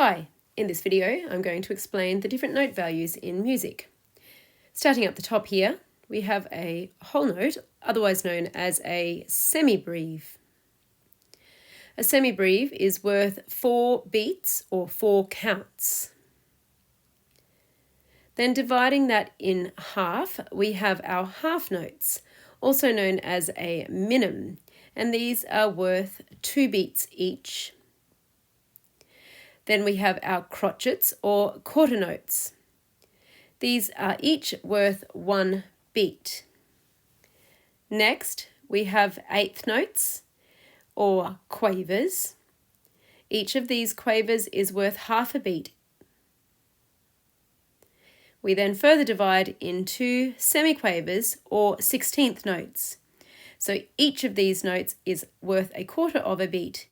Hi, in this video I'm going to explain the different note values in music. Starting up the top here, we have a whole note, otherwise known as a semibreve. A semibreve is worth 4 beats or 4 counts. Then dividing that in half, we have our half notes, also known as a minim, and these are worth 2 beats each. Then we have our crotchets or quarter notes. These are each worth 1 beat. Next, we have eighth notes or quavers. Each of these quavers is worth half a beat. We then further divide into semiquavers or 16th notes. So each of these notes is worth a quarter of a beat.